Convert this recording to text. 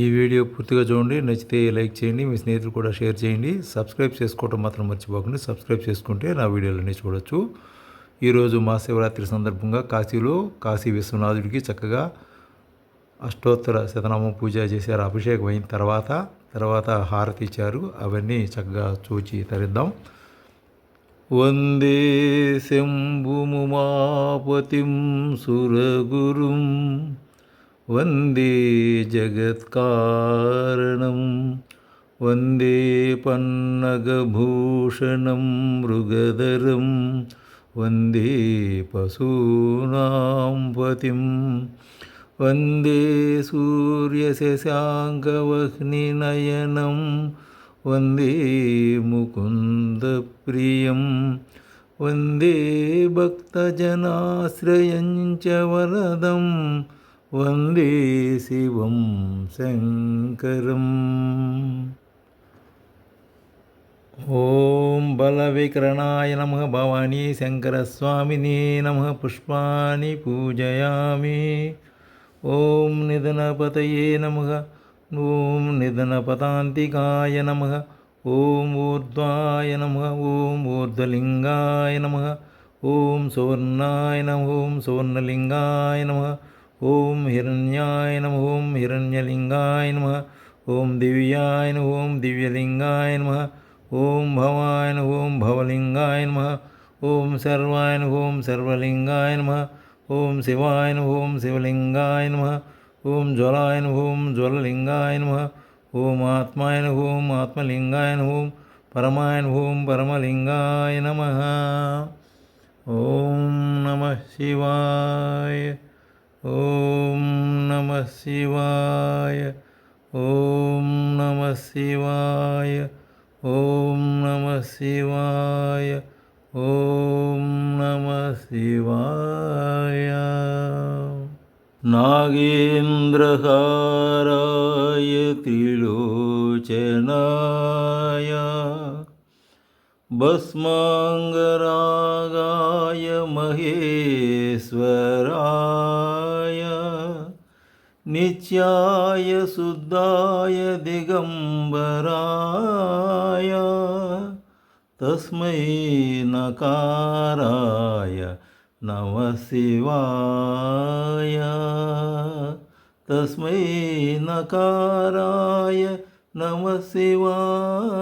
ఈ వీడియో పూర్తిగా చూడండి, నచ్చితే లైక్ చేయండి, మీ స్నేహితులు కూడా షేర్ చేయండి. సబ్స్క్రైబ్ చేసుకోవటం మాత్రం మర్చిపోకండి. సబ్స్క్రైబ్ చేసుకుంటే నా వీడియోలన్నీ చూడొచ్చు. ఈరోజు మహాశివరాత్రి సందర్భంగా కాశీలో కాశీ విశ్వనాథుడికి చక్కగా అష్టోత్తర శతనామం పూజ చేశారు. అభిషేకం అయిన తర్వాత హారతి ఇచ్చారు. అవన్నీ చక్కగా చూచి తరిద్దాం. వందే శంభుముమాపతిం సురగురుం వందే జగత్కారణం వందే పన్నగభూషణం మృగధరం వందే పశూనాం పతిం వందే సూర్యశశాంకవహ్నినయనం వందే ముకుందప్రియం వందే భక్తజనాశ్రయం చ వరదం వందే శివం శంకరం. ఓం బలవికరణాయ నమః భవానీ శంకరస్వామినే నమః. పుష్పాణి పూజయామి. ఓం నిధనపతయే నమః. ఓం నిధనపతాంతికాయ నమః. ఓం ఊర్ధ్వాయ నమః. ఓం ఊర్ధ్వలింగాయ నమః. ఓం సువర్ణాయ నమః. ఓం సువర్ణలింగాయ నమః. ఓం హిరణ్యాయ నమః. ఓం హిరణ్యలింగాయ నమః. ఓం దివ్యాయ నమః. ఓం దివ్యలింగాయ నమః. ఓం భవాయ నమః. ఓం భవలింగాయ నమః. ఓం సర్వాయ నమః. ఓం సర్వలింగాయ నమః. ఓం శివాయ నమః. ఓం శివలింగాయ నమః. ఓం జ్వలాయ నమః. ఓం జ్వలలింగాయ నమః. ఓం ఆత్మాయ నమః. ఓం ఆత్మలింగాయ నమః. ఓం పరమాయ నమః. ఓం పరమలింగాయ నమః. ఓం నమః శివాయ. ఓం నమః శివాయ. ఓం నమః శివాయ. ఓం నమః శివాయ. ఓం నమః శివాయ. నాగేంద్రహారాయ త్రిలోచనాయ భస్మాంగరాగాయ మహేశ్వరాయ నిత్యాయ శుద్ధాయ దిగంబరాయ తస్మై నకారాయ నమః శివాయ. తస్మై నకారాయ నమః శివాయ.